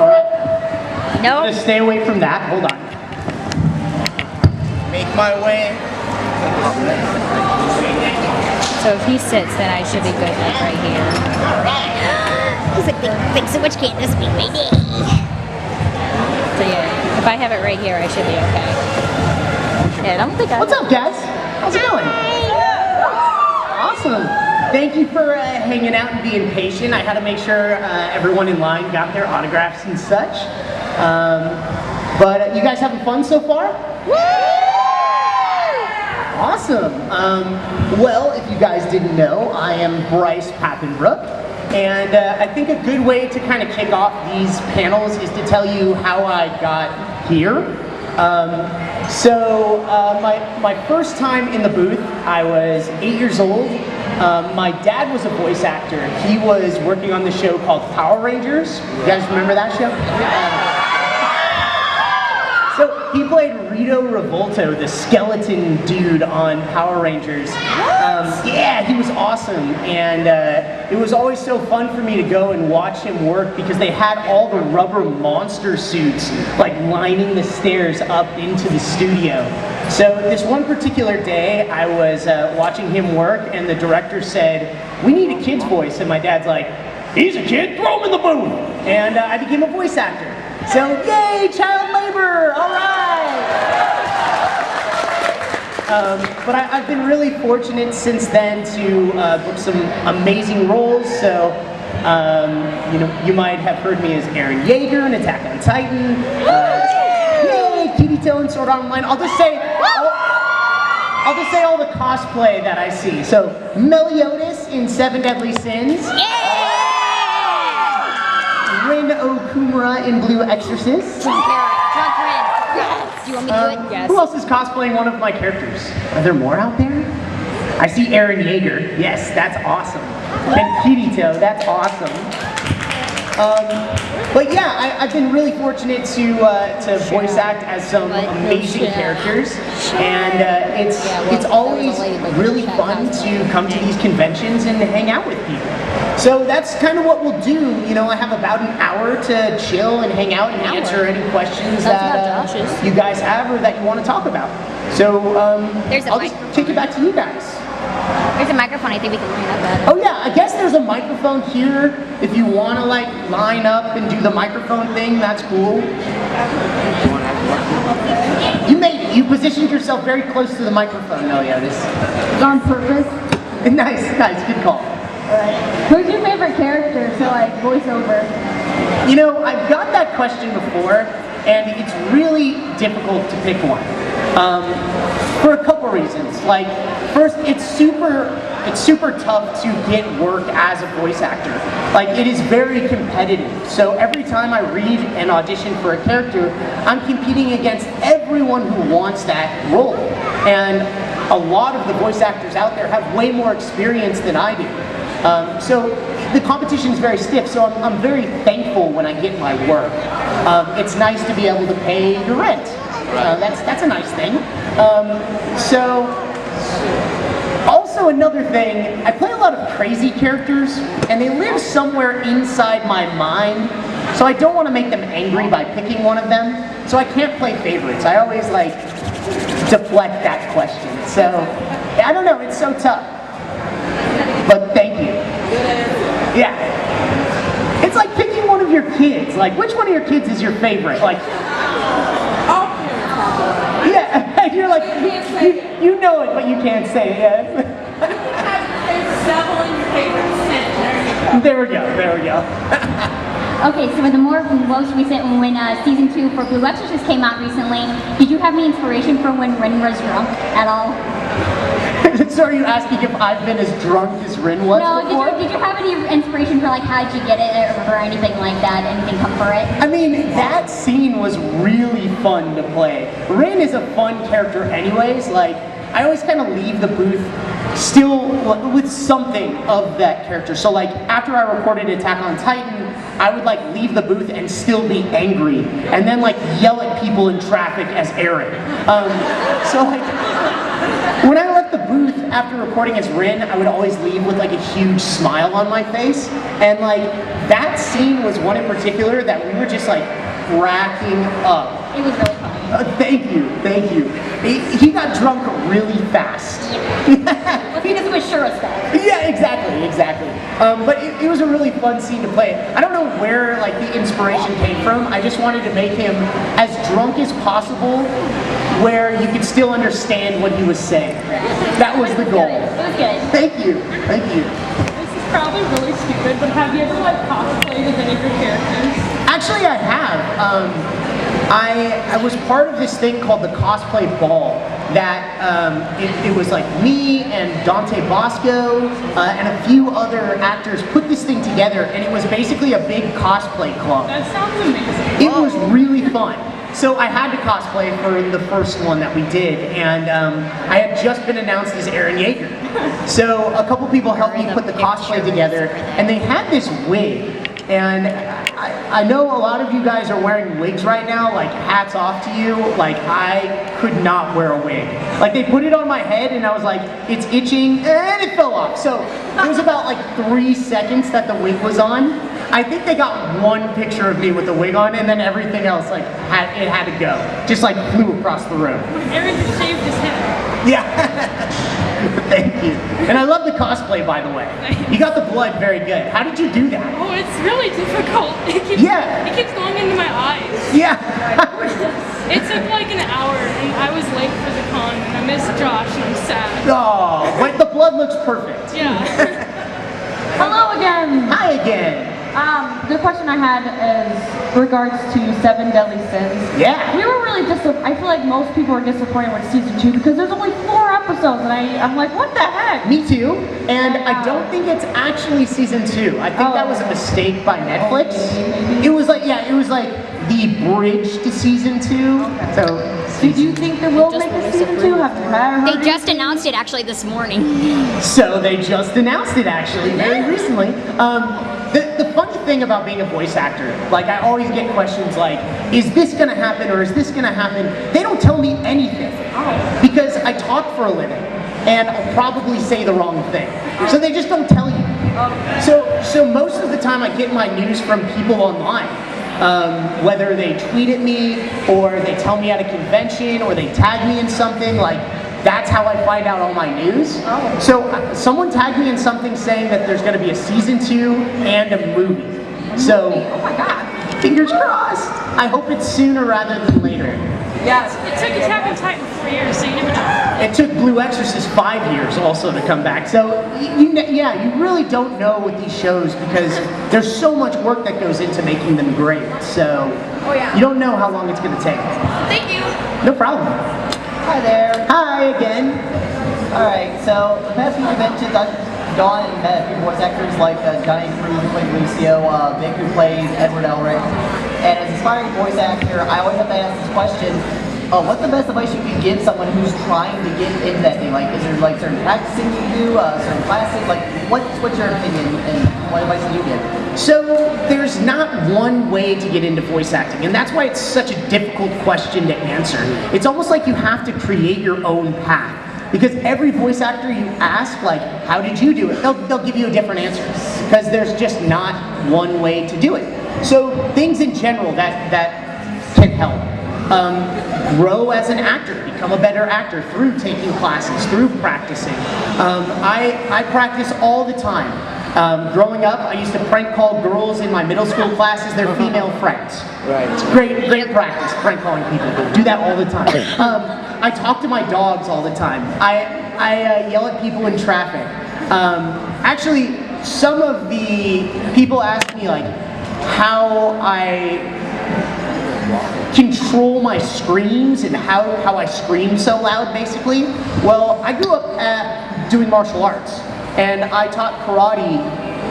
All right. No. I'm gonna stay away from that. Hold on. Make my way. So if he sits, then I should be good, like right here. He's like, think so much can't this be, baby? So yeah, if I have it right here, I should be okay. Yeah, I don't think I. What's up, guys? How's it going? Awesome. Thank you for hanging out and being patient. I had to make sure everyone in line got their autographs and such. But you guys having fun so far? Awesome. Well, if you guys didn't know, I am Bryce Papenbrook, and I think a good way to kind of kick off these panels is to tell you how I got here. My first time in the booth, I was 8 years old. My dad was a voice actor. He was working on the show called Power Rangers. You guys remember that show? So he played Rito Revolto, the skeleton dude on Power Rangers. Yeah, he was awesome, and it was always so fun for me to go and watch him work because they had all the rubber monster suits like lining the stairs up into the studio. So this one particular day, I was watching him work, and the director said, "We need a kid's voice," and my dad's like, "He's a kid, throw him in the booth!" And I became a voice actor. So, yay, child labor, all right! But I've been really fortunate since then to book some amazing roles. So, you might have heard me as Eren Yeager in Attack on Titan. Yay, Kirito in Sword Art Online. I'll just say all the cosplay that I see. So, Meliodas in Seven Deadly Sins. Rin Okumura in Blue Exorcist. Yes. Do you want me to do it? Yes. Who else is cosplaying one of my characters? Are there more out there? I see Eren Yeager. Yes, that's awesome. And Kirito, that's awesome. But yeah, I've been really fortunate to voice act as some amazing characters, and it's always really fun to come to these conventions and hang out with people. So that's kind of what we'll do. You know, I have about an hour to chill and hang out and answer any questions that you guys have or that you want to talk about. So I'll just kick it back to you guys. There's a microphone I think we can line up at. Oh yeah, I guess there's a microphone here. If you want to like line up and do the microphone thing, that's cool. You positioned yourself very close to the microphone, Meliodas. On purpose. Nice, good call. Who's your favorite character? So like voiceover. You know, I've got that question before, and it's really difficult to pick one. For a couple reasons. Like, first, it's super tough to get work as a voice actor. Like, it is very competitive. So every time I read and audition for a character, I'm competing against everyone who wants that role. And a lot of the voice actors out there have way more experience than I do. So the competition is very stiff, so I'm very thankful when I get my work. It's nice to be able to pay your rent. That's a nice thing. Also another thing, I play a lot of crazy characters, and they live somewhere inside my mind, so I don't want to make them angry by picking one of them, so I can't play favorites. I always like deflect that question. So, I don't know, it's so tough. But thank you. Yeah. It's like picking one of your kids. Like, which one of your kids is your favorite? Like, yeah, you're like, you know it, but you can't say it. Yeah. There we go. Okay, so with the most recent, when season 2 for Blue Exorcist came out recently, did you have any inspiration for when Rin was drunk at all? So are you asking if I've been as drunk as Rin was before? Did you have any inspiration for like how'd you get it or anything like that? Anything come for it? I mean, that scene was really fun to play. Rin is a fun character anyways. Like, I always kind of leave the booth still with something of that character. So like, after I recorded Attack on Titan, I would like leave the booth and still be angry, and then like yell at people in traffic as Eren. So like, when I left the booth, booth after recording as Rin, I would always leave with like a huge smile on my face. And like that scene was one in particular that we were just like cracking up. It was really funny. Thank you, thank you. He got drunk really fast. Well, because it was Shura's fault. Yeah, exactly. But it was a really fun scene to play. I don't know where like the inspiration came from. I just wanted to make him as drunk as possible, where you could still understand what he was saying. That was the goal. It was good. Thank you. This is probably really stupid, but have you ever like cosplayed as any of your characters? Actually, I have. I was part of this thing called the Cosplay Ball that it was like me and Dante Bosco and a few other actors put this thing together, and it was basically a big cosplay club. That sounds amazing. It was really fun. So I had to cosplay for the first one that we did, and I had just been announced as Eren Yeager. So a couple people helped me put the cosplay together, and they had this wig. And I know a lot of you guys are wearing wigs right now, like hats off to you. Like I could not wear a wig. Like they put it on my head and I was like, it's itching, and it fell off. So it was about like 3 seconds that the wig was on. I think they got one picture of me with the wig on, and then everything else like it had to go. Just like flew across the room. Eren just shaved his head. Yeah. Thank you. And I love the cosplay, by the way. You got the blood very good. How did you do that? Oh, it's really difficult. It keeps going into my eyes. Yeah. It took like an hour, and I was late for the con, and I missed Josh, and I'm sad. Oh, but the blood looks perfect. Yeah. Hello again. Hi again. The question I had is regards to Seven Deadly Sins. Yeah. We were really I feel like most people are disappointed with season 2 because there's only 4 episodes, and I'm like, what the heck? Me too. And I don't think it's actually season 2. I think that was a mistake by Netflix. Maybe. It was like the bridge to season 2. Okay. So. Did you think they will make a season 2? Have you heard? They just announced it actually this morning. So they just announced it actually very recently. The funny thing about being a voice actor, like I always get questions like, is this gonna happen or is this gonna happen? They don't tell me anything because I talk for a living and I'll probably say the wrong thing. So they just don't tell you. So most of the time I get my news from people online. Whether they tweet at me or they tell me at a convention or they tag me in something, like that's how I find out all my news. So someone tagged me in something saying that there's going to be a season 2 and a movie. So, Oh my god. fingers crossed. I hope it's sooner rather than later. Yes. It took Attack on Titan 4 years, so you never know. It took Blue Exorcist 5 years also to come back. So, you really don't know with these shows because there's so much work that goes into making them great. So, you don't know how long it's going to take. Thank you. No problem. Hi there. Hi again. Alright, so the past few conventions I've gone and met a few voice actors like Johnny Cruz who played Lucio, Vic who plays Edward Elric. And as an aspiring voice actor, I always have to ask this question, what's the best advice you can give someone who's trying to get into that thing? Like, is there like certain practicing you do, certain classes? Like, what's your opinion and what advice do you give? So there's not one way to get into voice acting, and that's why it's such a difficult question to answer. It's almost like you have to create your own path. Because every voice actor you ask, like, how did you do it? They'll give you a different answer. Because there's just not one way to do it. So things in general that can help. Grow as an actor, become a better actor through taking classes, through practicing. I practice all the time. Growing up, I used to prank call girls in my middle school classes, their female friends. Right. It's great practice, prank calling people. Do that all the time. I talk to my dogs all the time. I yell at people in traffic. Actually, some of the people ask me like how I control my screams and how I scream so loud, basically. Well, I grew up doing martial arts, and I taught karate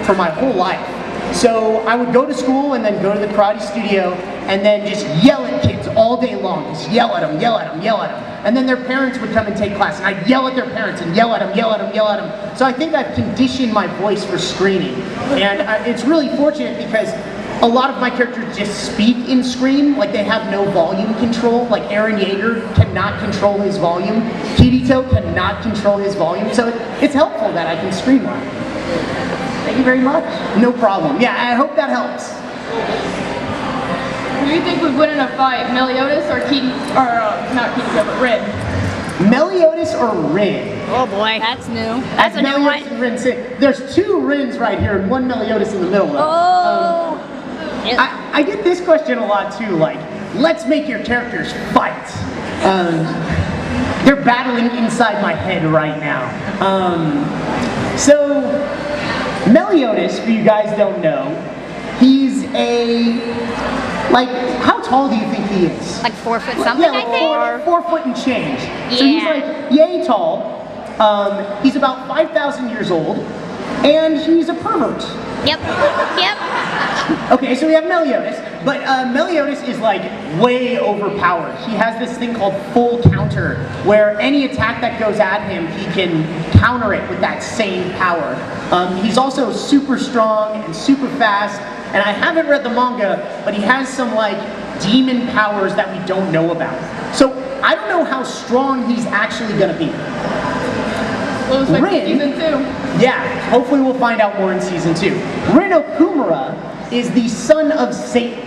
for my whole life. So I would go to school and then go to the karate studio and then just yell at kids all day long. Just yell at them, yell at them, yell at them. And then their parents would come and take class, and I'd yell at their parents and yell at them, yell at them, yell at them. So I think I've conditioned my voice for screaming. And it's really fortunate because a lot of my characters just speak in Scream, like they have no volume control. Like Aaron Yeager cannot control his volume. Kirito cannot control his volume. So it's helpful that I can scream on. Thank you very much. No problem. Yeah, I hope that helps. Who do you think would win in a fight, Meliodas or not Kirito, but Rin? Meliodas or Rin? Oh boy. That's new. That's a new Meliodas one. and Rin sit. There's two Rins right here and one Meliodas in the middle. Oh. I get this question a lot too, like, let's make your characters fight. They're battling inside my head right now. So, Meliodas, for you guys don't know, he's like, how tall do you think he is? Like 4 foot something, Yeah, I like think. 4 foot and change. So he's Yeah. like yay tall. He's about 5,000 years old, and he's a pervert. Yep. Yep. Okay, so we have Meliodas, but Meliodas is like way overpowered. He has this thing called full counter, where any attack that goes at him, he can counter it with that same power. He's also super strong and super fast, and I haven't read the manga, but he has some like demon powers that we don't know about. So I don't know how strong he's actually gonna be. Well, it's like Rin. season 2. Yeah, hopefully we'll find out more in season 2. Rin Okumura is the son of Satan.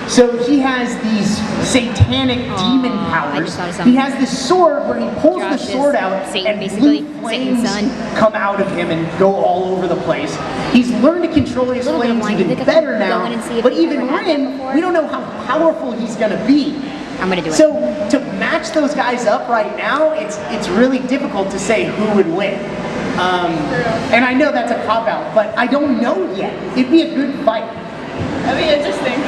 So he has these satanic demon I powers. just thought of something. He has this sword where he pulls Josh the is sword out Satan, and basically. blue Satan's flames son. come out of him and go all over the place. He's learned to control his Little bit of flames wine. even You think I better could now. go in and see if But we've even ever had that Rin, before? we don't know how powerful he's gonna be. I'm gonna do it. So to match those guys up right now, it's really difficult to say who would win. And I know that's a cop-out, but I don't know yet. It'd be a good fight. That'd be interesting.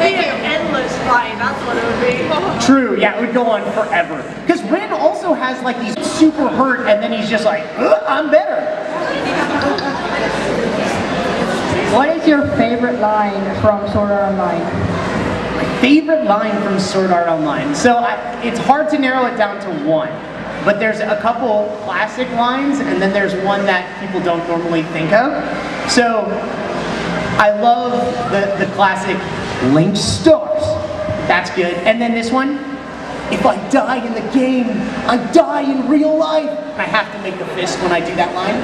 It'd be an endless fight, that's what it would be. True, yeah, it would go on forever. Because Rin also has like these super hurt, and then he's just like, I'm better. What is your favorite line from Sword Art Online? Favorite line from Sword Art Online. So it's hard to narrow it down to one. But there's a couple classic lines, and then there's one that people don't normally think of. So I love the classic Link Stars. That's good. And then this one, if I die in the game, I die in real life. I have to make the fist when I do that line.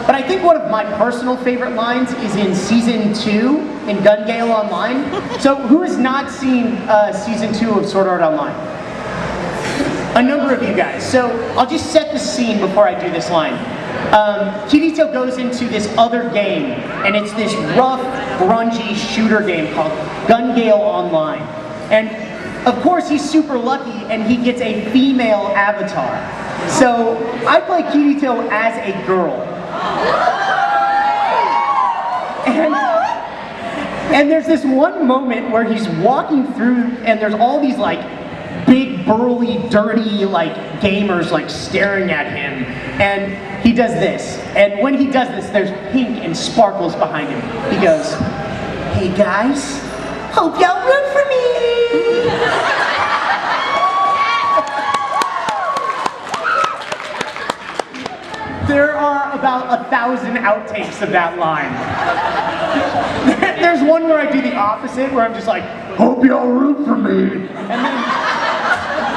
But I think one of my personal favorite lines is in Season 2 in Gun Gale Online. So who has not seen Season 2 of Sword Art Online? A number of you guys. So I'll just set the scene before I do this line. Kirito goes into this other game, and it's this rough, grungy shooter game called Gun Gale Online. And of course he's super lucky, and he gets a female avatar. So I play Kirito as a girl. And there's this one moment where he's walking through, and there's all these like big, burly, dirty, like, gamers, like, staring at him. And he does this. And when he does this, there's pink and sparkles behind him. He goes, "Hey guys, hope y'all root for me." There are about 1,000 outtakes of that line. There's one where I do the opposite, where I'm just like, "Hope y'all root for me." And then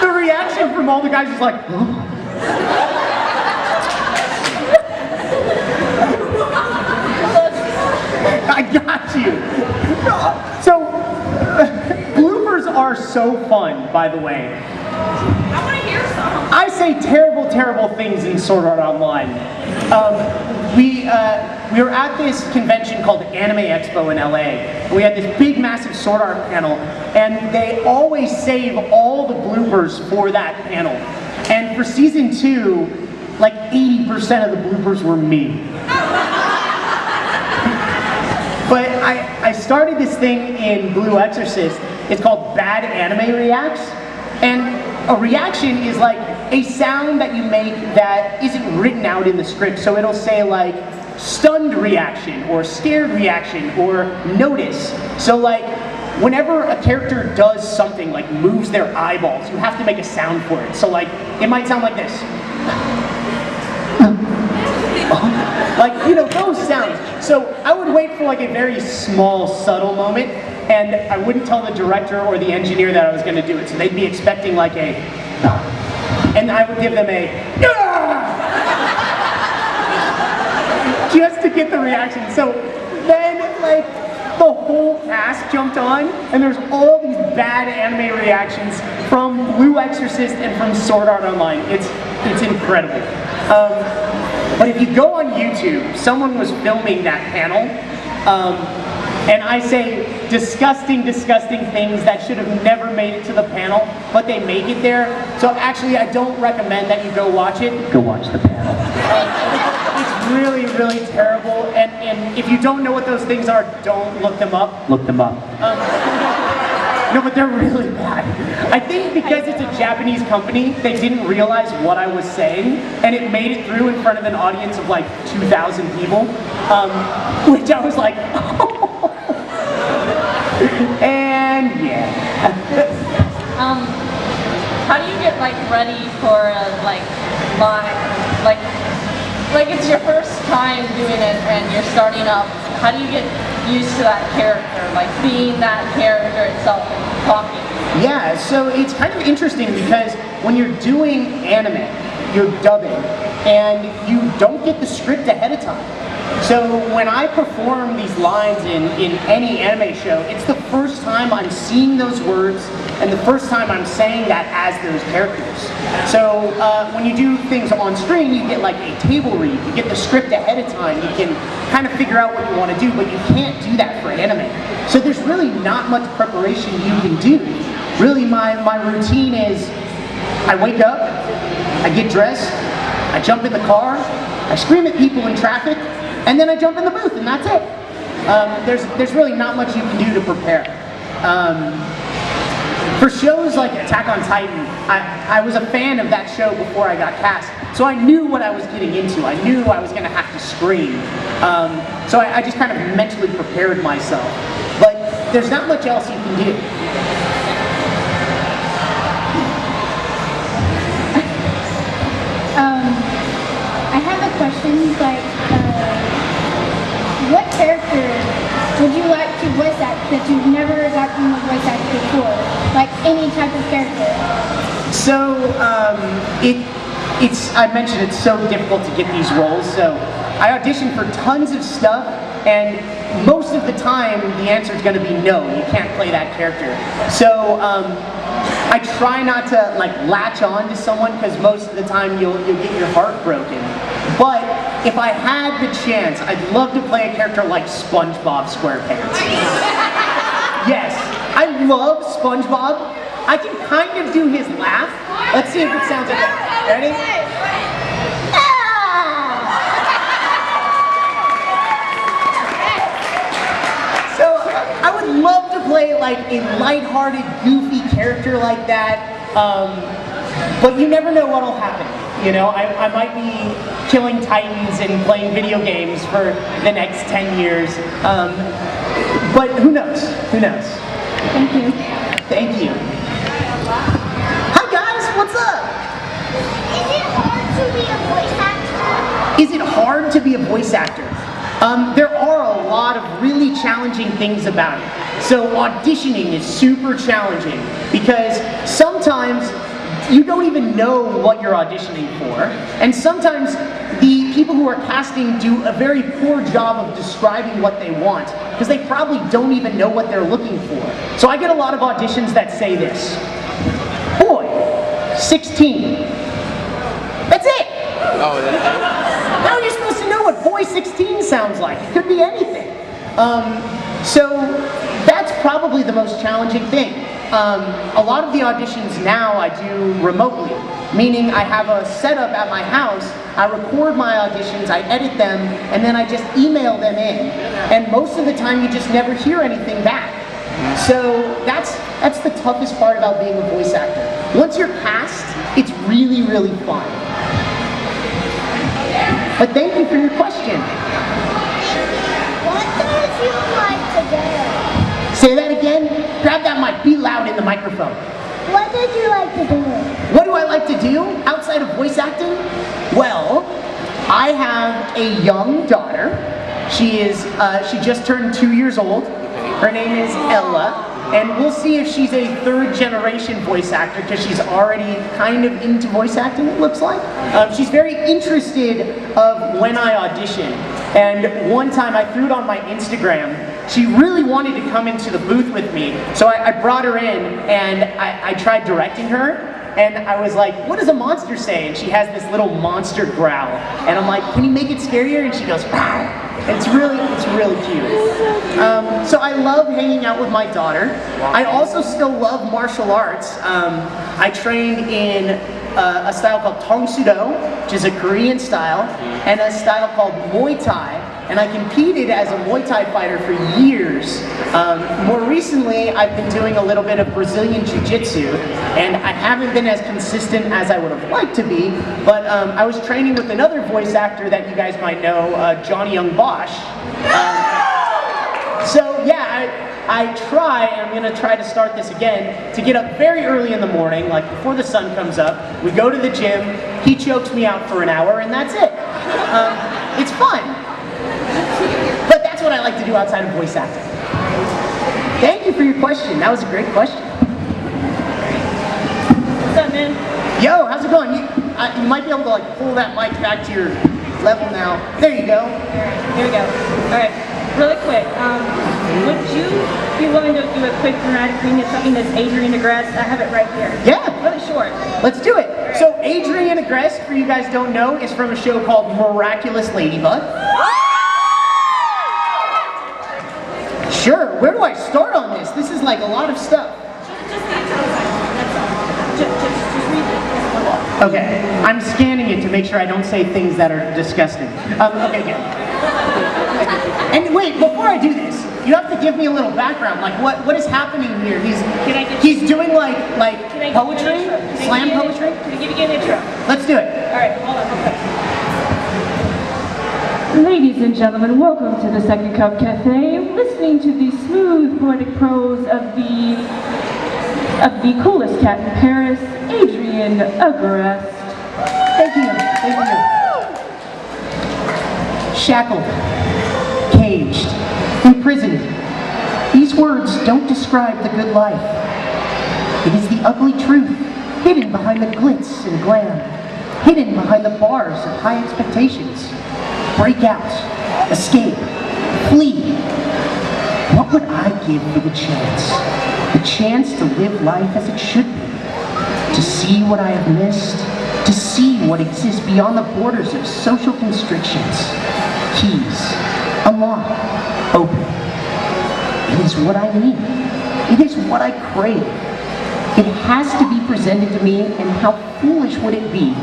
the reaction from all the guys is like, "Huh?" I got you. So, bloopers are so fun, by the way. I want to hear some. I say terrible, terrible things in Sword Art Online. We were at this convention called the Anime Expo in LA. We had this big, massive Sword Art panel, and they always save all the bloopers for that panel. And for season 2, like 80% of the bloopers were me. But I started this thing in Blue Exorcist. It's called Bad Anime Reacts. And a reaction is like a sound that you make that isn't written out in the script. So it'll say like stunned reaction or scared reaction or notice. So like whenever a character does something like moves their eyeballs, you have to make a sound for it. So like it might sound like this. Like, those sounds. So I would wait for like a very small, subtle moment, and I wouldn't tell the director or the engineer that I was going to do it. So they'd be expecting like a, and I would give them a, just to get the reaction. So then, like, the whole cast jumped on, and there's all these bad anime reactions from Blue Exorcist and from Sword Art Online. It's incredible. But if you go on YouTube, someone was filming that panel, and I say disgusting, disgusting things that should have never made it to the panel, but they make it there. So actually, I don't recommend that you go watch it. Go watch the panel. It's really, really terrible, and if you don't know what those things are, don't look them up. Look them up. No, but they're really bad. I think because it's a Japanese company, they didn't realize what I was saying, and it made it through in front of an audience of like 2,000 people, which I was like, and yeah. How do you get like ready for like it's your first time doing it and you're starting up? How do you get used to that character, like being that character itself and talking? Yeah, so it's kind of interesting because when you're doing anime, you're dubbing, and you don't get the script ahead of time. So when I perform these lines in any anime show, it's the first time I'm seeing those words and the first time I'm saying that as those characters. So when you do things on screen, you get like a table read, you get the script ahead of time, you can kind of figure out what you want to do, but you can't do that for anime. So there's really not much preparation you can do. Really my routine is I wake up, I get dressed, I jump in the car, I scream at people in traffic, and then I jump in the booth, and that's it. There's really not much you can do to prepare. For shows like Attack on Titan, I was a fan of that show before I got cast, so I knew what I was getting into. I knew I was going to have to scream. So I just kind of mentally prepared myself. But there's not much else you can do. I have a question, like, what character would you like to voice act that you've never gotten to voice act before? Like any type of character? So, I mentioned it's so difficult to get these roles, so I auditioned for tons of stuff, and most of the time the answer is going to be no, you can't play that character. So, I try not to like latch on to someone because most of the time you'll get your heart broken. But if I had the chance, I'd love to play a character like SpongeBob SquarePants. Yes, I love SpongeBob. I can kind of do his laugh. Let's see if it sounds like that. Ready? So I would love to play like a lighthearted, goofy character like that. But you never know what'll happen. You know, I might be killing titans and playing video games for the next 10 years. But who knows? Who knows? Thank you. Thank you. Hi guys, what's up? Is it hard to be a voice actor? Is it hard to be a voice actor? There are a lot of really challenging things about it. So auditioning is super challenging because sometimes you don't even know what you're auditioning for, and sometimes the people who are casting do a very poor job of describing what they want because they probably don't even know what they're looking for. So I get a lot of auditions that say this: boy, 16. That's it. Oh, that's it? How are you supposed to know what boy 16 sounds like? It could be anything. So that's probably the most challenging thing. A lot of the auditions now I do remotely, meaning I have a setup at my house, I record my auditions, I edit them, and then I just email them in. And most of the time you just never hear anything back. So that's the toughest part about being a voice actor. Once you're cast, it's really, really fun. But thank you for your question. What does you like to do? Say that again. Grab that mic. Be loud in the microphone. What did you like to do? What do I like to do outside of voice acting? Well, I have a young daughter. She just turned 2 years old. Her name is Ella. And we'll see if she's a third generation voice actor because she's already kind of into voice acting, it looks like. She's very interested of when I audition. And one time I threw it on my Instagram. She really wanted to come into the booth with me. So I brought her in and I tried directing her. And I was like, what does a monster say? And she has this little monster growl. And I'm like, can you make it scarier? And she goes, "Wow." It's really cute. So I love hanging out with my daughter. I also still love martial arts. I trained in a style called Tong Sudo, which is a Korean style, and a style called Muay Thai. And I competed as a Muay Thai fighter for years. More recently, I've been doing a little bit of Brazilian Jiu-Jitsu, and I haven't been as consistent as I would have liked to be, but I was training with another voice actor that you guys might know, Johnny Young Bosch. So yeah, I try, and I'm gonna try to start this again, to get up very early in the morning, like before the sun comes up. We go to the gym, he chokes me out for an hour, and that's it. It's fun. But that's what I like to do outside of voice acting. Thank you for your question. That was a great question. What's up, man? Yo, how's it going? You might be able to like pull that mic back to your level now. There you go. Alright, here we go. Alright, really quick. Would you be willing to do a quick dramatic reading of something that's Adrian DeGrasse? I have it right here. Yeah. Really short. Let's do it. So Adrian Agreste, for you guys don't know, is from a show called Miraculous Ladybug. Sure, where do I start on this? This is like a lot of stuff. Just read it. Okay, I'm scanning it to make sure I don't say things that are disgusting. Okay, good. And wait, before I do this, you have to give me a little background. Like, what is happening here? He's doing like poetry, slam poetry. Can I give you an intro? Let's do it. All right, hold on, okay. Ladies and gentlemen, welcome to the Second Cup Cafe. Listening to the smooth poetic prose of the coolest cat in Paris, Adrian Agreste. Thank you. Shackled, caged, imprisoned. These words don't describe the good life. It is the ugly truth, hidden behind the glitz and glam, hidden behind the bars of high expectations. Break out, escape, flee. What would I give for the chance? The chance to live life as it should be. To see what I have missed. To see what exists beyond the borders of social constrictions. Keys, unlock, open. It is what I need. It is what I crave. It has to be presented to me, and how foolish would it be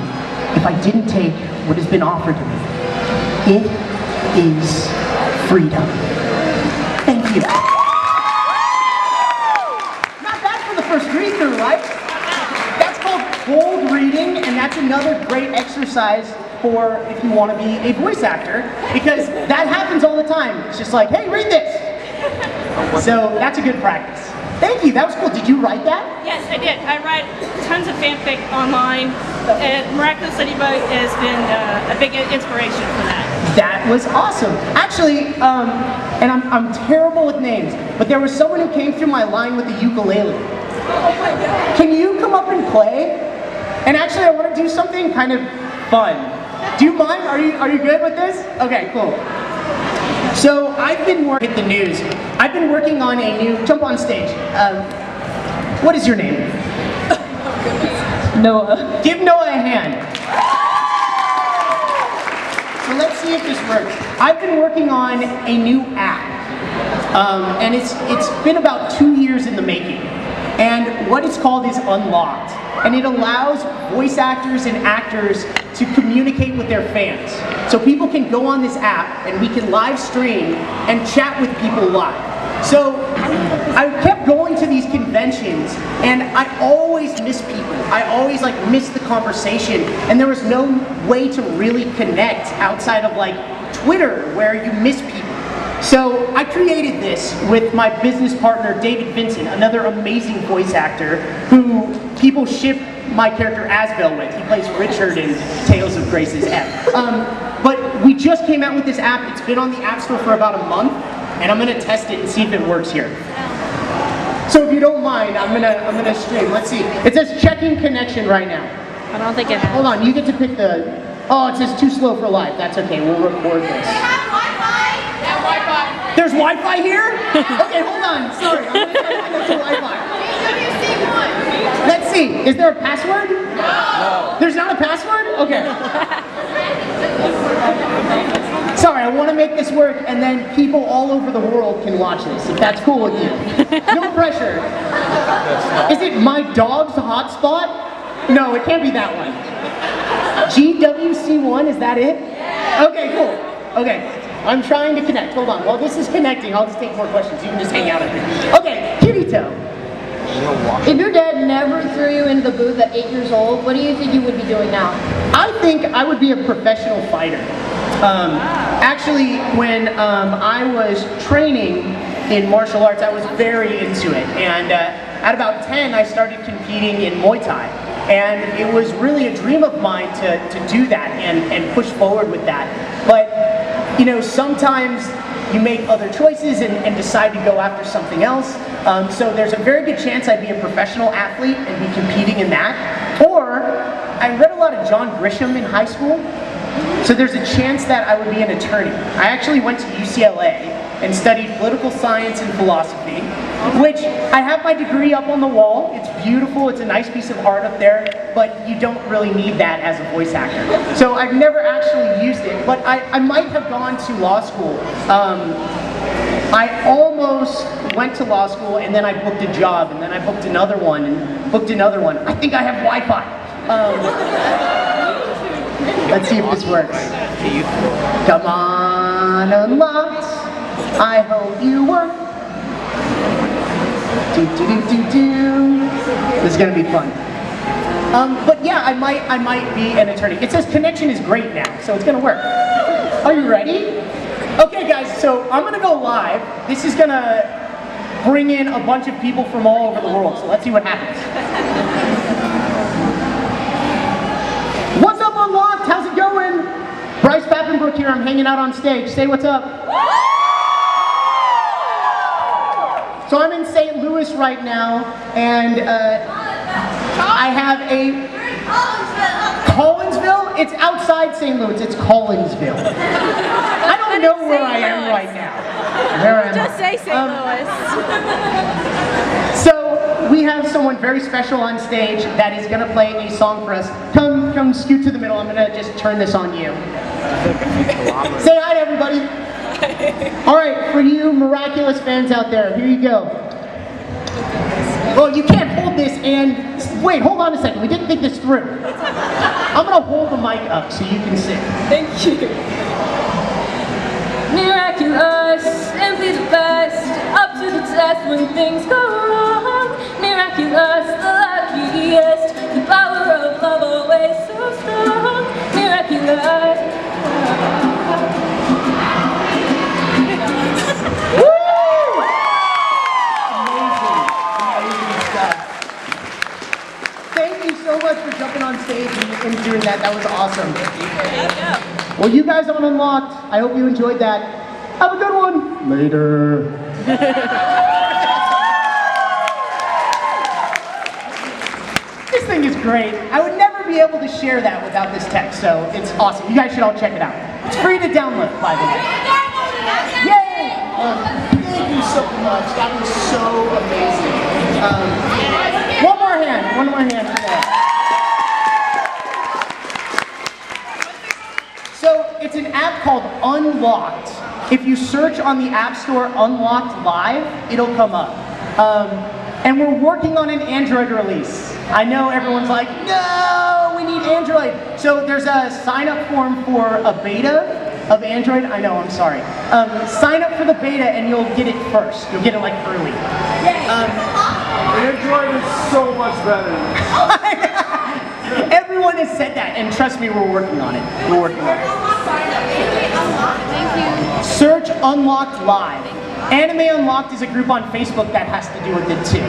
if I didn't take what has been offered to me? It is freedom. Thank you. Not bad for the first read-through, right? That's called cold reading, and that's another great exercise for if you want to be a voice actor, because that happens all the time. It's just like, hey, read this. So that's a good practice. Thank you, that was cool. Did you write that? Yes, I did. I write tons of fanfic online, and Miraculous Ladybug has been a big inspiration for that. That was awesome. Actually, and I'm terrible with names, but there was someone who came through my line with a ukulele. Oh my God. Can you come up and play? And actually, I want to do something kind of fun. Do you mind? Are you good with this? Okay, cool. So I've been working at the news. I've been working on a new, jump on stage. What is your name? Noah. Give Noah a hand. So let's see if this works. I've been working on a new app. And it's been about 2 years in the making. And what it's called is Unlocked. And it allows voice actors and actors to communicate with their fans. So people can go on this app and we can live stream and chat with people live. So I kept going to these conventions and I always miss people. I always miss the conversation, and there was no way to really connect outside of Twitter where you miss people. So I created this with my business partner, David Vincent, another amazing voice actor who people ship my character Asbel with. He plays Richard in Tales of Grace's F. But we just came out with this app. It's been on the App Store for about a month, and I'm gonna test it and see if it works here. So if you don't mind, I'm gonna stream. Let's see. It says checking connection right now. I don't think it has. Hold on, you get to pick the. Oh, it says too slow for live. That's okay. We'll record this. There's Wi-Fi here? Okay, hold on. Sorry, I'm gonna try to connect to Wi-Fi. Let's see. Is there a password? No. There's not a password? Okay. Sorry, I want to make this work, and then people all over the world can watch this, if that's cool with you. No pressure. Is it my dog's hotspot? No, it can't be that one. GWC1, is that it? Okay, cool. Okay, I'm trying to connect. Hold on. While this is connecting, I'll just take more questions. You can just hang out in here. Okay, Kirito. If your dad never threw you into the booth at 8 years old, what do you think you would be doing now? I think I would be a professional fighter. Actually, when I was training in martial arts, I was very into it. And at about 10, I started competing in Muay Thai. And it was really a dream of mine to do that and push forward with that. But, you know, sometimes you make other choices and decide to go after something else. So there's a very good chance I'd be a professional athlete and be competing in that. Or, I read a lot of John Grisham in high school. So there's a chance that I would be an attorney. I actually went to UCLA and studied political science and philosophy, which I have my degree up on the wall. It's beautiful, it's a nice piece of art up there, but you don't really need that as a voice actor. So I've never actually used it, but I might have gone to law school. I almost went to law school, and then I booked a job, and then I booked another one, and booked another one. I think I have Wi-Fi. Let's see if this works. Come on, unlocked. I hope you work. Do do do do do. This is gonna be fun. But yeah, I might be an attorney. It says connection is great now, so it's gonna work. Are you ready? Okay, guys. So I'm gonna go live. This is gonna bring in a bunch of people from all over the world. So let's see what happens. What's up, Unlocked? How's it going? Bryce Papenbrook here. I'm hanging out on stage. Say what's up. So I'm in St. Louis right now, and I have a Collinsville. It's outside St. Louis. It's Collinsville. I don't know where I am right now. Where am I? Just say St. Louis. So we have someone very special on stage that is going to play a song for us. Come scoot to the middle. I'm going to just turn this on you. Say hi to everybody. All right, for you miraculous fans out there, here you go. Well, you can't hold this and... Wait, hold on a second. We didn't think this through. I'm going to hold the mic up so you can sing. Thank you. Miraculous, simply the best, up to the test when things go wrong. Miraculous, the luckiest, the power of love always so strong. Miraculous. Thank you so much for jumping on stage and doing that. That was awesome. Well, you guys on Unlocked, I hope you enjoyed that. Have a good one. Later. This thing is great. I would never be able to share that without this text, so it's awesome. You guys should all check it out. It's free to download, by the way. Yay! Thank you so much. That was so amazing. One more hand for that. So it's an app called Unlocked. If you search on the App Store Unlocked Live, it'll come up. And we're working on an Android release. I know everyone's like, no, we need Android. So there's a sign-up form for a beta of Android. I know, I'm sorry. Sign up for the beta and you'll get it first. You'll get it like early. Android is so much better. Everyone has said that, and trust me, we're working on it. We're working on it. Search Unlocked Live. Anime Unlocked is a group on Facebook that has to do with it too.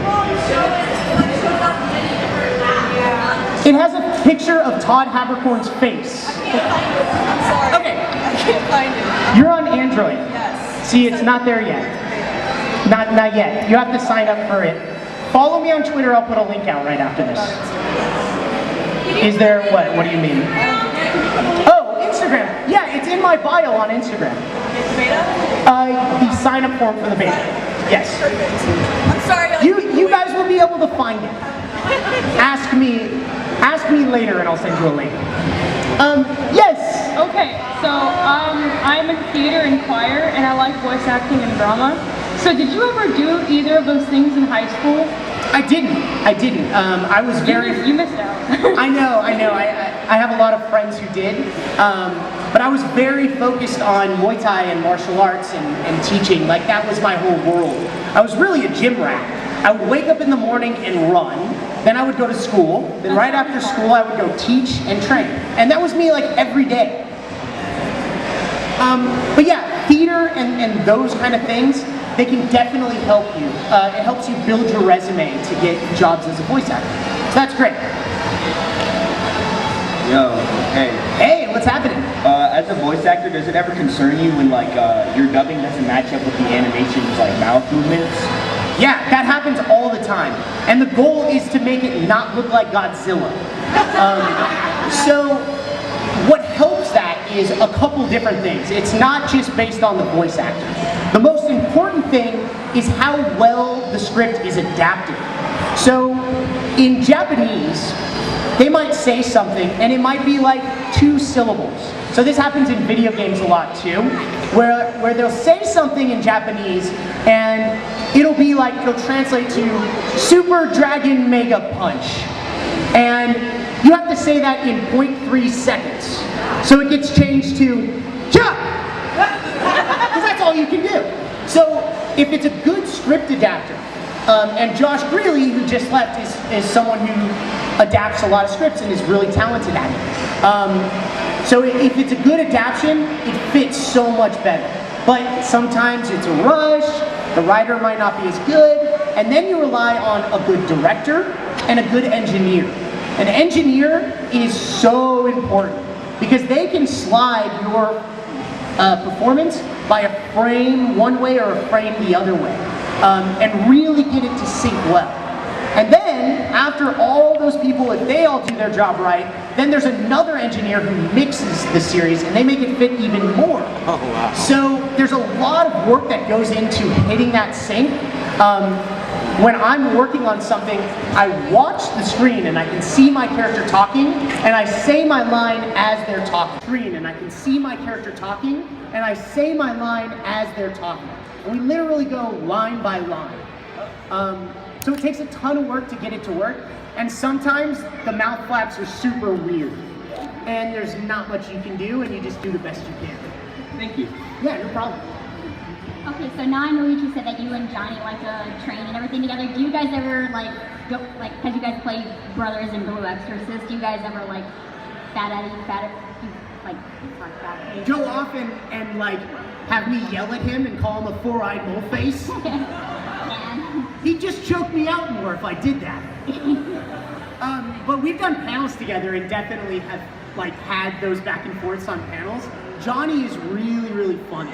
It has a picture of Todd Habercorn's face. I'm sorry. Okay. I can't find it. You're on Android. Yes. See, it's not there yet. Not yet. You have to sign up for it. Follow me on Twitter. I'll put a link out right after this. Is there what? What do you mean? Oh, Instagram. Yeah, it's in my bio on Instagram. It's beta? The sign up form for the beta. Yes. I'm sorry. You guys will be able to find it. Ask me later and I'll send you a link. Yes. Okay, so I'm in theater and choir, and I like voice acting and drama. So did you ever do either of those things in high school? I didn't. I was very... You missed out. I know. I have a lot of friends who did. But I was very focused on Muay Thai and martial arts and teaching. Like, that was my whole world. I was really a gym rat. I would wake up in the morning and run. Then I would go to school. Then right after school, I would go teach and train. And that was me, like, every day. But yeah, theater and those kind of things, they can definitely help you. It helps you build your resume to get jobs as a voice actor. So that's great. Yo, hey. Hey, what's happening? As a voice actor, does it ever concern you when like your dubbing doesn't match up with the animation's like mouth movements? Yeah, that happens all the time. And the goal is to make it not look like Godzilla. So what helps that is a couple different things. It's not just based on the voice actor. The most important thing is how well the script is adapted. So in Japanese, they might say something and it might be like 2 syllables. So this happens in video games a lot too, where they'll say something in Japanese and it'll be like, it'll translate to Super Dragon Mega Punch. And you have to say that in 0.3 seconds. So it gets changed to Cha! Because that's all you can do. So if it's a good script adapter, and Josh Greeley, who just left, is someone who adapts a lot of scripts and is really talented at it. So if it's a good adaptation, it fits so much better. But sometimes it's a rush, the writer might not be as good, and then you rely on a good director and a good engineer. An engineer is so important because they can slide your performance by a frame one way or a frame the other way, and really get it to sync well. And then, after all those people, if they all do their job right, then there's another engineer who mixes the series and they make it fit even more. Oh, wow. So there's a lot of work that goes into hitting that sync. When I'm working on something, I watch the screen and I can see my character talking, and I say my line as they're talking. And I can see my character talking, and I say my line as they're talking. And we literally go line by line. So it takes a ton of work to get it to work, and sometimes the mouth flaps are super weird. And there's not much you can do, and you just do the best you can. Thank you. Yeah, no problem. Okay, so now I know that you said that you and Johnny like to train and everything together. Do you guys ever because you guys play brothers in Blue Exorcist, do you guys ever like Go off and like have me yell at him and call him a 4-eyed mole face? He'd just choke me out more if I did that. But we've done panels together and definitely have like had those back and forths on panels. Johnny is really, really funny.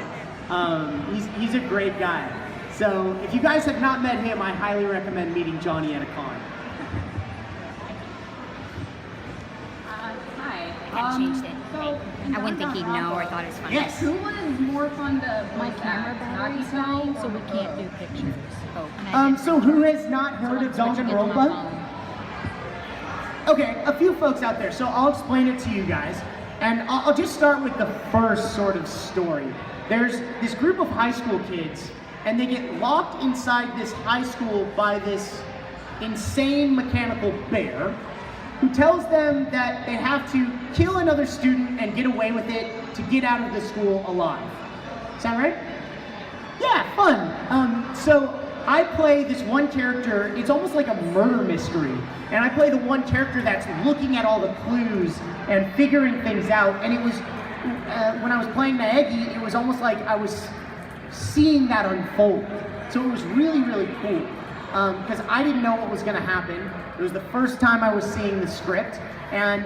He's a great guy. So if you guys have not met him, I highly recommend meeting Johnny at a con. Hi. I changed it. I wouldn't think he'd know or thought it was funny. Yes. Who was more fun to my camera battery style, so we can't do pictures? So who has not heard of Danganronpa? Okay, a few folks out there, so I'll explain it to you guys. And I'll just start with the first sort of story. There's this group of high school kids, and they get locked inside this high school by this insane mechanical bear who tells them that they have to kill another student and get away with it to get out of the school alive. Sound right? Yeah, fun. So I play this one character, it's almost like a murder mystery, and I play the one character that's looking at all the clues and figuring things out, and it was, when I was playing Naegi, it was almost like I was seeing that unfold. So it was really, really cool. because I didn't know what was going to happen. It was the first time I was seeing the script, and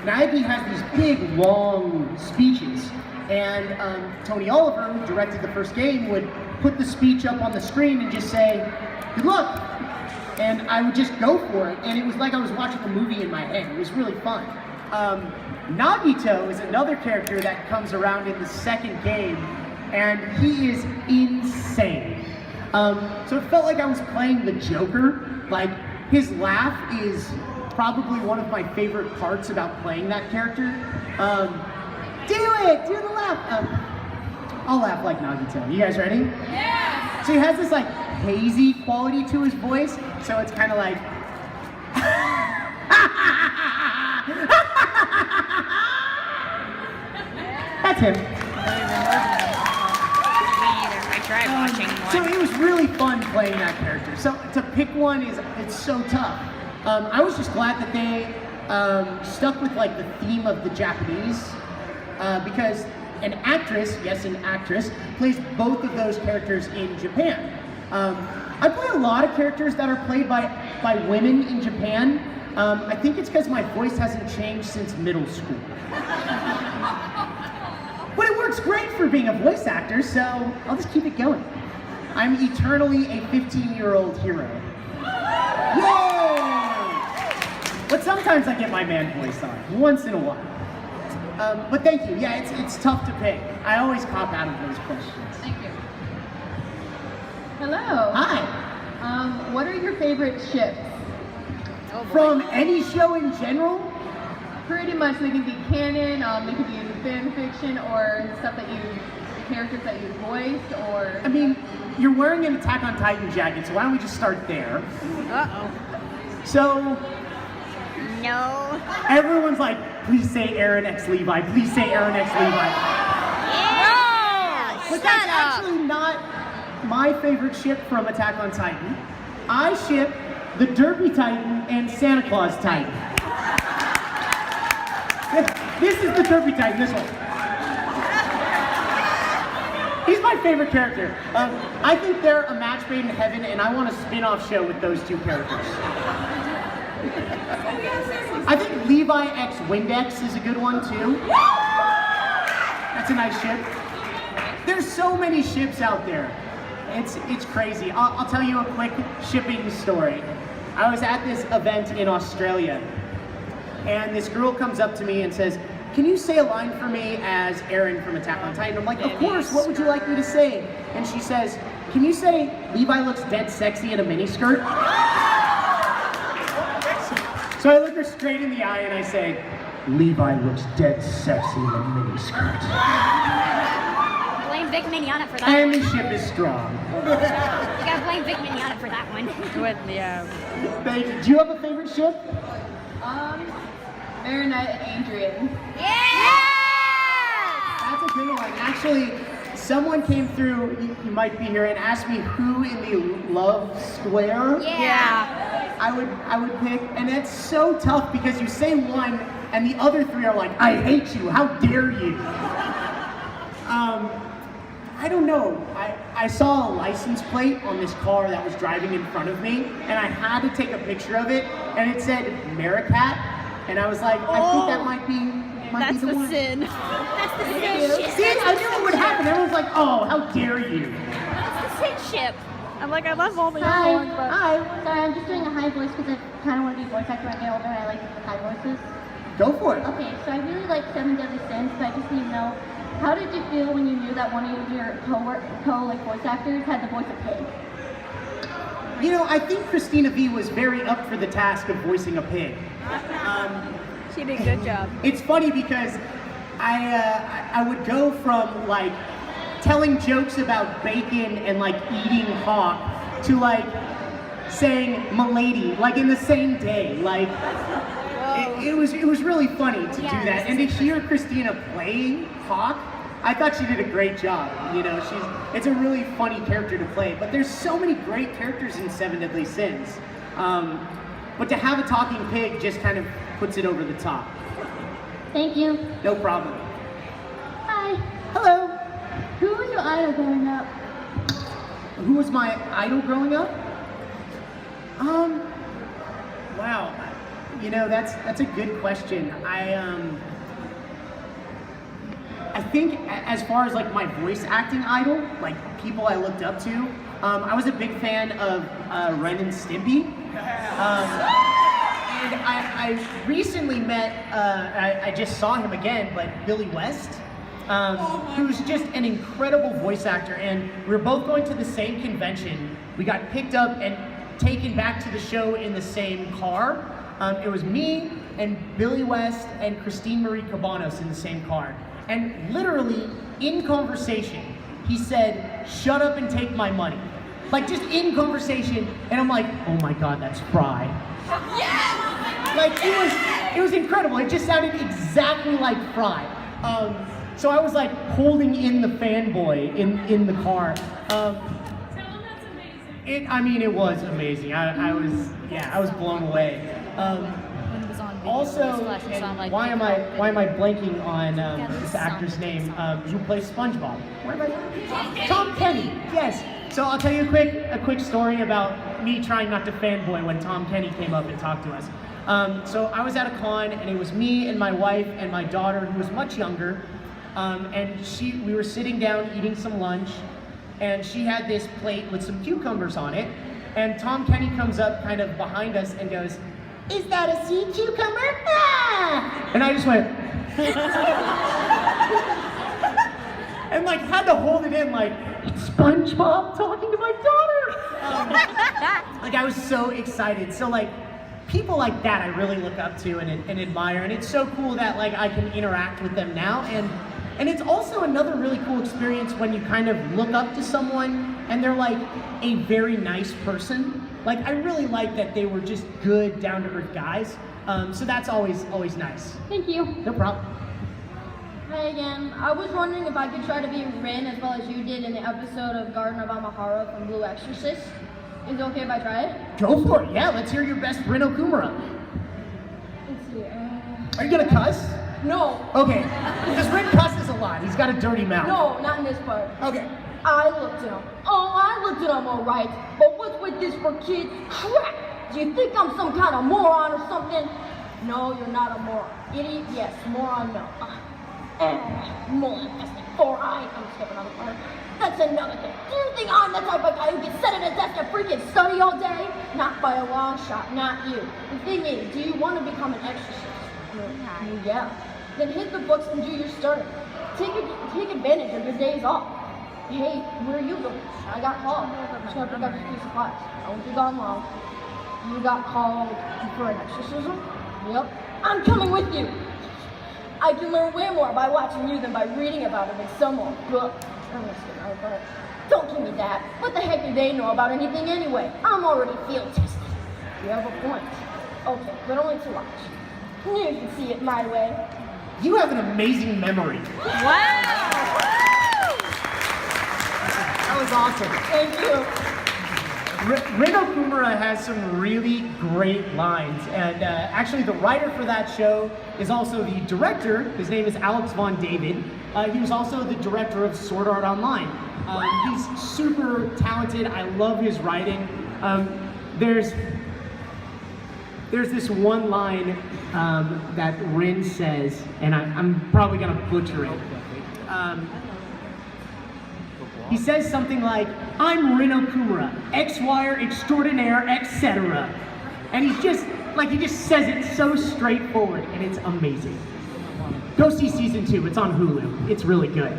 Nagi has these big, long speeches, and Tony Oliver, who directed the first game, would put the speech up on the screen and just say, "Good luck," and I would just go for it, and it was like I was watching a movie in my head. It was really fun. Nagito is another character that comes around in the second game, and he is insane. So it felt like I was playing the Joker. Like, his laugh is probably one of my favorite parts about playing that character. Do the laugh. I'll laugh like Nagito. You guys ready? Yeah! So he has this like hazy quality to his voice, so it's kind of like, that's him. I tried watching one. So it was really fun playing that character. So to pick one it's so tough. I was just glad that they stuck with like the theme of the Japanese, because an actress, yes, an actress, plays both of those characters in Japan. I play a lot of characters that are played by women in Japan. I think it's because my voice hasn't changed since middle school. But it works great for being a voice actor, so I'll just keep it going. I'm eternally a 15-year-old hero. Yay! But sometimes I get my man voice on, once in a while. But thank you. Yeah, it's tough to pick. I always cop out of those questions. Thank you. Hello. Hi. What are your favorite ships? From any show in general? Pretty much, they can be canon, they can be in fan fiction, or stuff that characters that you voiced, or... I mean, you're wearing an Attack on Titan jacket, so why don't we just start there? Uh-oh. So... No. Everyone's like, please say Aaron X Levi, please say Aaron X Levi. Yeah. But that's actually not my favorite ship from Attack on Titan. I ship the Derpy Titan and Santa Claus Titan. This is the Derpy Titan, this one. He's my favorite character. I think they're a match made in heaven, and I want a spin-off show with those two characters. I think Levi X Windex is a good one too. That's a nice ship. There's so many ships out there. It's crazy. I'll tell you a quick shipping story. I was at this event in Australia, and this girl comes up to me and says, "Can you say a line for me as Aaron from Attack on Titan?" I'm like, "Of course, what would you like me to say?" And she says, "Can you say Levi looks dead sexy in a miniskirt?" So I look her straight in the eye and I say, "Levi looks dead sexy in a miniskirt." Blame Vic Mignogna for that And one. the ship is strong. You gotta blame Vic Mignogna for that one. Thank you. Do you have a favorite ship? Marinette and Adrian. That's a good one. Actually, someone came through, you might be here, and asked me who in the love square I would pick, and it's so tough because you say one and the other three are like, "I hate you, how dare you." I don't know. I saw a license plate on this car that was driving in front of me, and I had to take a picture of it, and it said Maricat, and I I was like, I think that might be the one. Sin. That's the sin ship. See, I knew it would happen. Everyone's like, oh, how dare you. That's the sin ship. I'm like, I love all the Hi. other ones, but... Hi. Sorry, I'm just doing a high voice because I kind of want to be voice actor when I get older and I like the high voices. Go for it. Okay, so I really like Seven Deadly Sins, but I just need to know, how did you feel when you knew that one of your voice actors had the voice of Pig? You know, I think Christina V was very up for the task of voicing a pig. She did a good job. It's funny because I would go from like telling jokes about bacon and like eating hawk to like saying "m'lady" like in the same day. Like it was really funny to do that, and to hear Christina play Hawk, I thought she did a great job. You know, it's a really funny character to play. But there's so many great characters in Seven Deadly Sins. But to have a talking pig just kind of puts it over the top. Thank you. No problem. Hi. Hello. Who was your idol growing up? Who was my idol growing up? You know, that's a good question. I think as far as like my voice acting idol, like people I looked up to, I was a big fan of Ren and Stimpy. And I recently met, I just saw him again, but Billy West, who's just an incredible voice actor. And we were both going to the same convention. We got picked up and taken back to the show in the same car. It was me and Billy West and Christine Marie Cabanos in the same car. And literally, in conversation, he said, "Shut up and take my money." Like, just in conversation, and I'm like, oh my God, that's Fry. Yeah! Like, it was incredible. It just sounded exactly like Fry. So I was like holding in the fanboy in the car. Tell him that's amazing. It was amazing. I was blown away. Also, and why am I blanking on this actor's name who plays SpongeBob? Tom Kenny. Yes. So I'll tell you a quick story about me trying not to fanboy when Tom Kenny came up and talked to us. So I was at a con, and it was me and my wife and my daughter, who was much younger, and we were sitting down eating some lunch, and she had this plate with some cucumbers on it, and Tom Kenny comes up kind of behind us and goes, "Is that a sea cucumber?" Ah! And I just went, and like had to hold it in, like, it's SpongeBob talking to my daughter. Like, I was so excited. So like, people like that I really look up to and admire, and it's so cool that like I can interact with them now. And it's also another really cool experience when you kind of look up to someone and they're like a very nice person. Like, I really like that they were just good, down-to-earth guys. So that's always nice. Thank you. No problem. Hi again. I was wondering if I could try to be Rin as well as you did in the episode of Garden of Amahara from Blue Exorcist. Is it okay if I try it? Go for it. Yeah, let's hear your best Rin Okumura. Let's see. Are you gonna cuss? No. Okay. Because Rin cusses a lot. He's got a dirty mouth. No, not in this part. Okay. I looked at him. Oh, I looked at him all right. But what's with this for kids? Crap! Do you think I'm some kind of moron or something? No, you're not a moron. Idiot, yes. Moron, no. Moron, that's the 4-eye. I'm skipping another part. That's another thing. Do you think I'm the type of guy who gets set at a desk and freaking study all day? Not by a long shot, not you. The thing is, do you want to become an exorcist? Yeah. Then hit the books and do your study. Take advantage of your days off. Hey, where are you going? I got called. Just gonna pick up a few supplies. I won't be gone long. You got called for an exorcism? Yep. I'm coming with you. I can learn way more by watching you than by reading about it in some old book. I'm gonna skip another part. Don't give me that. What the heck do they know about anything anyway? I'm already field tested. You have a point. Okay, but only to watch. You can see it my way. You have an amazing memory. Wow! That was awesome. Thank you. Rin Okumura has some really great lines, and actually the writer for that show is also the director. His name is Alex Von David. He was also the director of Sword Art Online. He's super talented. I love his writing. There's this one line that Rin says, and I'm probably gonna butcher it. He says something like, "I'm Rin Okumura, ex-wire extraordinaire, etc." And he just says it so straightforward, and it's amazing. Go see season 2, it's on Hulu. It's really good.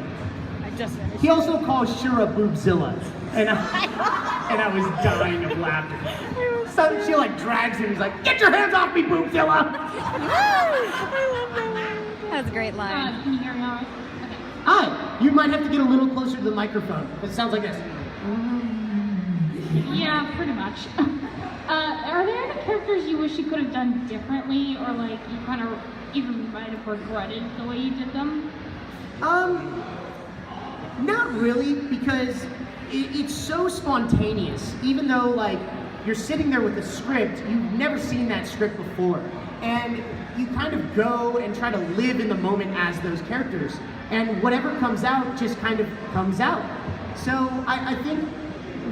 He also calls Shura Boobzilla, and I was dying of laughter. So she like drags him, he's like, "Get your hands off me, Boobzilla!" That's a great line. Can you hear me all right? Hi, you might have to get a little closer to the microphone. It sounds like this. Yeah, pretty much. Are there any characters you wish you could have done differently, or like you kind of even might have regretted the way you did them? Not really, because it's so spontaneous. Even though like you're sitting there with a script, you've never seen that script before, and you kind of go and try to live in the moment as those characters. And whatever comes out just kind of comes out. So I think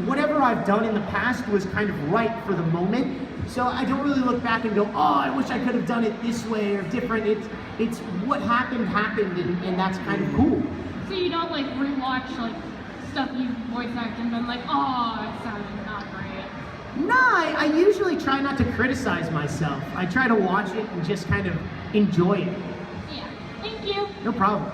whatever I've done in the past was kind of right for the moment. So I don't really look back and go, oh, I wish I could have done it this way or different. It's what happened, and that's kind of cool. So you don't like rewatch like stuff you voice acted and been like, oh, it sounded not great. Nah, I usually try not to criticize myself. I try to watch it and just kind of enjoy it. Yeah. Thank you. No problem.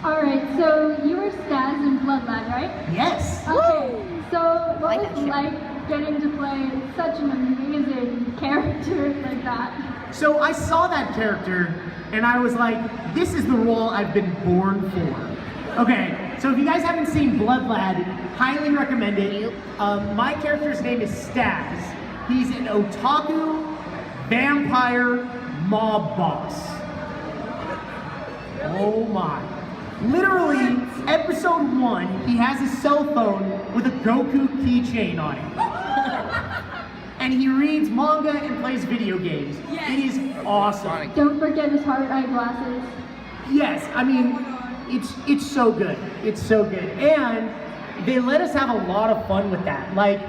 Alright, so you were Staz in Blood Lad, right? Yes. Okay, so what was it like getting to play such an amazing character like that? So I saw that character and I was like, this is the role I've been born for. Okay, so if you guys haven't seen Blood Lad, highly recommend it. My character's name is Staz. He's an otaku vampire mob boss. Oh my. Literally, episode 1, he has a cell phone with a Goku keychain on it. And he reads manga and plays video games. Yes. It is awesome. Don't forget his hard eyeglasses. Yes, I mean, it's so good. It's so good. And they let us have a lot of fun with that. Like,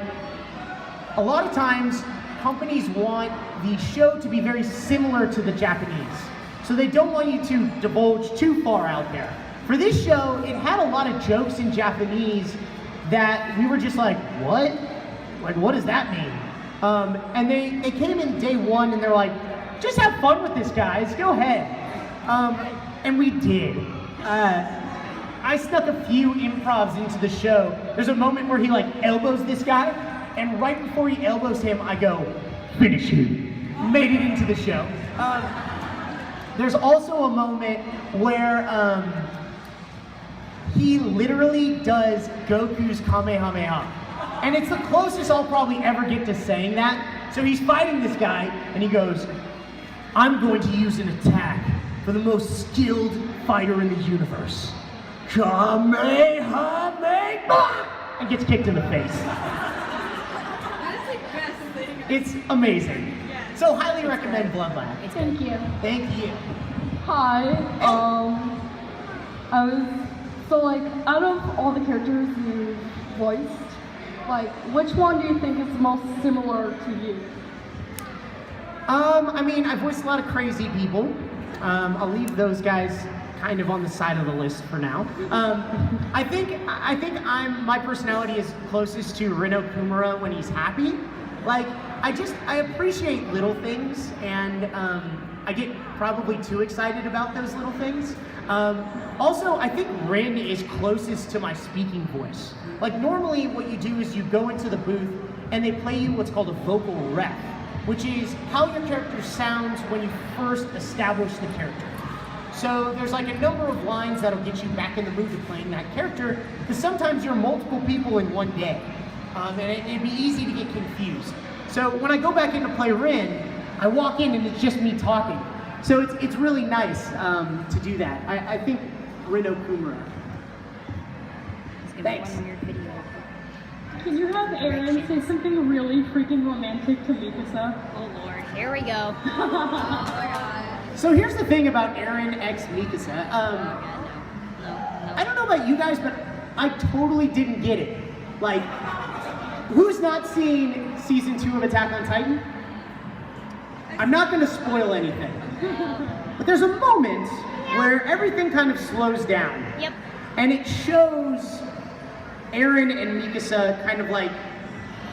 a lot of times, companies want the show to be very similar to the Japanese. So they don't want you to divulge too far out there. For this show, it had a lot of jokes in Japanese that we were just like, what? Like, what does that mean? And they came in day 1 and they're like, just have fun with this, guys, go ahead. And we did. I snuck a few improvs into the show. There's a moment where he like elbows this guy, and right before he elbows him, I go, finish him. Made it into the show. There's also a moment where he literally does Goku's Kamehameha. And it's the closest I'll probably ever get to saying that. So he's fighting this guy, and he goes, I'm going to use an attack for the most skilled fighter in the universe. Kamehameha! And gets kicked in the face. That's the best thing. It's amazing. So highly recommend Blood Lad. Thank you. Thank you. Hi, so like, out of all the characters you voiced, like, which one do you think is the most similar to you? I mean, I've voiced a lot of crazy people. I'll leave those guys kind of on the side of the list for now. I think my personality is closest to Rino Kumura when he's happy. Like, I appreciate little things, and I get probably too excited about those little things. Also, I think Rin is closest to my speaking voice. Like, normally what you do is you go into the booth and they play you what's called a vocal rep, which is how your character sounds when you first establish the character. So there's like a number of lines that'll get you back in the mood of playing that character, because sometimes you're multiple people in one day, and it'd be easy to get confused. So when I go back in to play Rin, I walk in and it's just me talking. So it's really nice to do that. I think Rino Kumura. Thanks. Can you have Aaron say something really freaking romantic to Mikasa? Oh Lord, here we go. So here's the thing about Aaron x Mikasa. I don't know about you guys, but I totally didn't get it. Like, who's not seen season 2 of Attack on Titan? I'm not going to spoil anything. But there's a moment where everything kind of slows down. Yep. And it shows Eren and Mikasa kind of like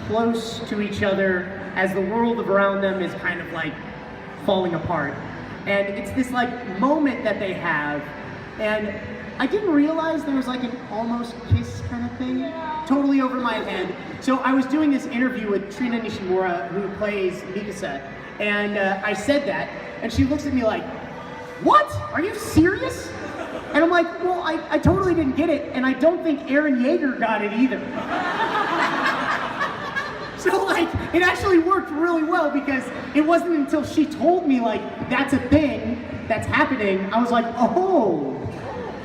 close to each other as the world around them is kind of like falling apart. And it's this like moment that they have, and I didn't realize there was like an almost kiss kind of thing, totally over my head. So I was doing this interview with Trina Nishimura, who plays Mikasa, and I said that, and she looks at me like, what? Are you serious? And I'm like, well, I totally didn't get it, and I don't think Eren Yeager got it either. So like, it actually worked really well, because it wasn't until she told me like, that's a thing that's happening, I was like, oh.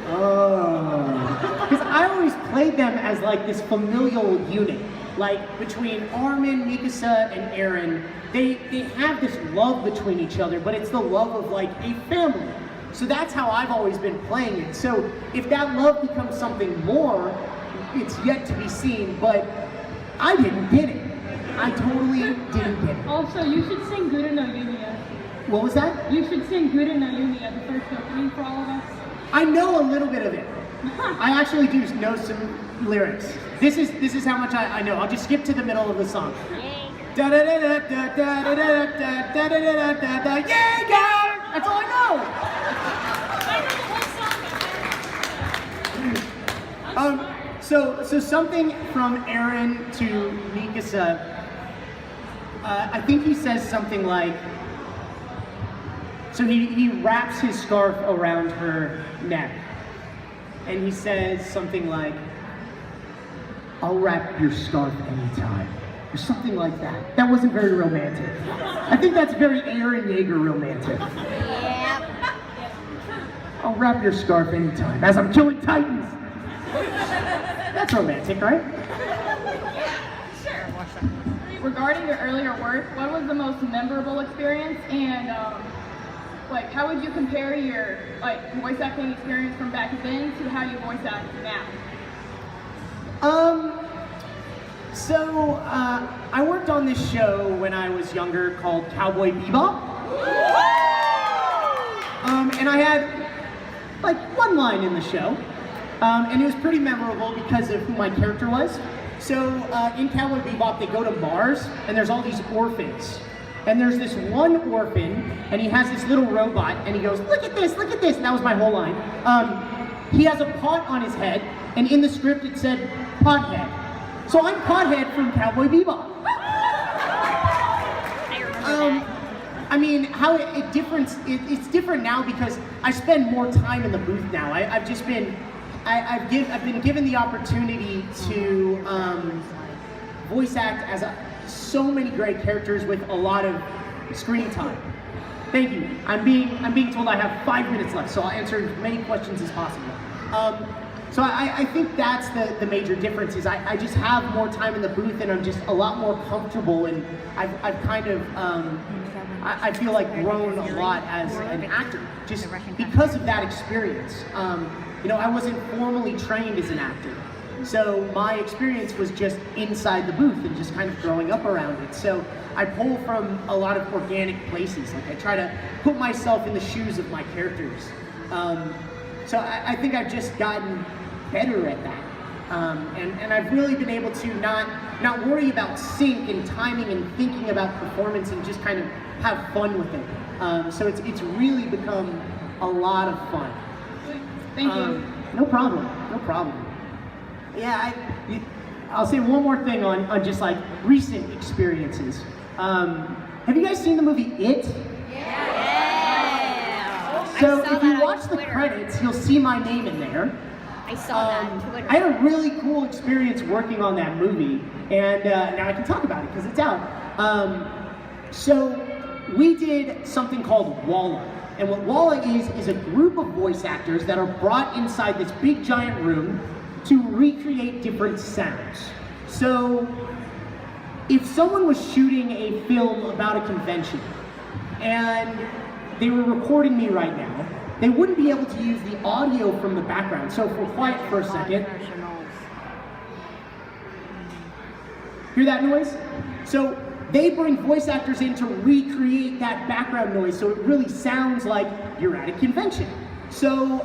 Because I always played them as like this familial unit. Like between Armin, Mikasa, and Eren, they have this love between each other, but it's the love of like a family. So that's how I've always been playing it. So if that love becomes something more, it's yet to be seen, but I didn't get it. I totally didn't get it. Also, you should sing Good No Yumiya. What was that? You should sing Good No Yumiya, the first opening for all of us. I know a little bit of it. I actually do know some lyrics. This is how much I know. I'll just skip to the middle of the song. Da da da da da da da da da da da da da da. Yeah, girl! That's all I know. So something from Aaron to Mikasa. I think he says something like. So he wraps his scarf around her neck, and he says something like, "I'll wrap your scarf anytime," or something like that. That wasn't very romantic. I think that's very Aaron Yeager romantic. Yeah. I'll wrap your scarf anytime as I'm killing titans. That's romantic, right? Regarding your earlier work, what was the most memorable experience, and like how would you compare your voice acting experience from back then to how you voice act now? I worked on this show when I was younger called Cowboy Bebop. And I had like one line in the show. And it was pretty memorable because of who my character was. So in Cowboy Bebop, they go to Mars, and there's all these orphans. And there's this one orphan, and he has this little robot, and he goes, look at this, and that was my whole line. He has a pot on his head, and in the script it said, Pothead. So I'm Pothead from Cowboy Bebop. I mean, it's different now because I spend more time in the booth now. I've been given the opportunity to voice act as so many great characters with a lot of screen time. Thank you. I'm being told I have 5 minutes left, so I'll answer as many questions as possible. So I think that's the major difference is I just have more time in the booth and I'm just a lot more comfortable, and I've kind of I feel like grown a lot as an actor just because of that experience. You know, I wasn't formally trained as an actor, so my experience was just inside the booth and just kind of growing up around it. So I pull from a lot of organic places. Like I try to put myself in the shoes of my characters. So I think I've just gotten better at that. And I've really been able to not worry about sync and timing and thinking about performance and just kind of have fun with it. So it's really become a lot of fun. Thank you. No problem. Yeah, I'll say one more thing on just like recent experiences. Have you guys seen the movie It? Yeah. So if you watch the credits, you'll see my name in there. I saw that on Twitter. I had a really cool experience working on that movie, and now I can talk about it because it's out. So we did something called Walla. And what Walla is a group of voice actors that are brought inside this big giant room to recreate different sounds. So if someone was shooting a film about a convention and they were recording me right now, they wouldn't be able to use the audio from the background. So if we're quiet for a second. Hear that noise? So they bring voice actors in to recreate that background noise so it really sounds like you're at a convention. So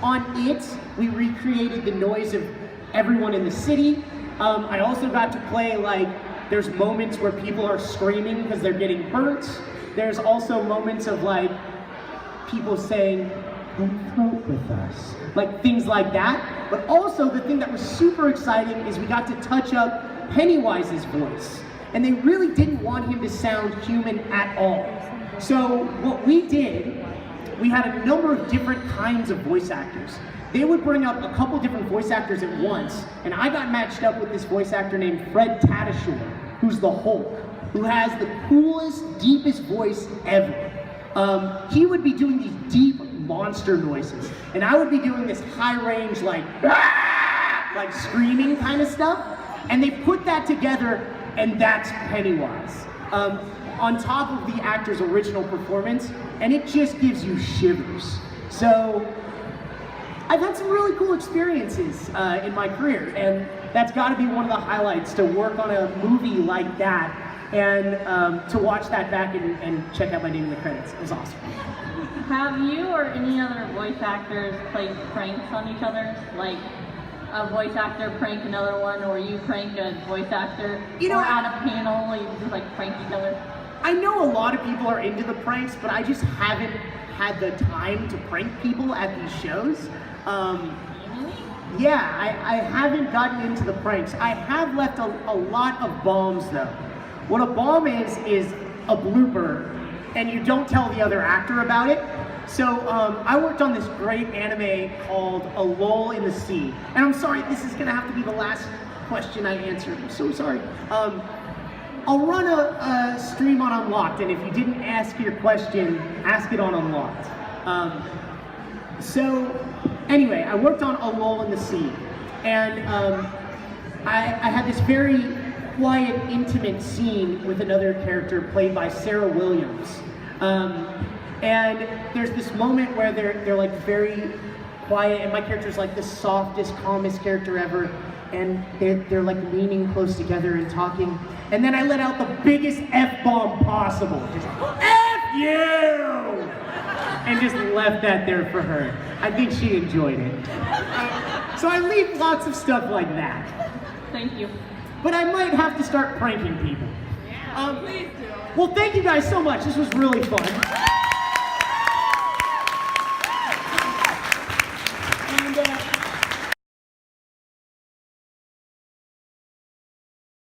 on It, we recreated the noise of everyone in the city. I also got to play there's moments where people are screaming because they're getting burnt. There's also moments of people saying, "Come float with us," things like that. But also the thing that was super exciting is we got to touch up Pennywise's voice. And they really didn't want him to sound human at all. So what we did, we had a number of different kinds of voice actors. They would bring up a couple different voice actors at once, and I got matched up with this voice actor named Fred Tatasciore, who's the Hulk, who has the coolest, deepest voice ever. He would be doing these deep monster noises, and I would be doing this high range, like screaming kind of stuff, and they put that together, and that's Pennywise. On top of the actor's original performance, and it just gives you shivers. So I've had some really cool experiences in my career, and that's got to be one of the highlights, to work on a movie like that and to watch that back and check out my name in the credits. It was awesome. Have you or any other voice actors played pranks on each other? Like a voice actor prank another one, or you prank a voice actor? You know, or at a panel, you just like prank each other? I know a lot of people are into the pranks, but I just haven't had the time to prank people at these shows. Yeah, I haven't gotten into the pranks. I have left a lot of bombs though. What a bomb is a blooper, and you don't tell the other actor about it. So I worked on this great anime called A Lull in the Sea. And I'm sorry, this is gonna have to be the last question I answer. I'm so sorry. I'll run a stream on Unlocked, and if you didn't ask your question, ask it on Unlocked. So anyway, I worked on A Lull in the Sea, and I had this very quiet, intimate scene with another character played by Sarah Williams. And there's this moment where they're like very quiet, and my character's like the softest, calmest character ever, and they're like leaning close together and talking, and then I let out the biggest F-bomb possible, just F you! And just left that there for her. I think she enjoyed it. So I leave lots of stuff like that. Thank you. But I might have to start pranking people. Please do. Well, thank you guys so much. This was really fun.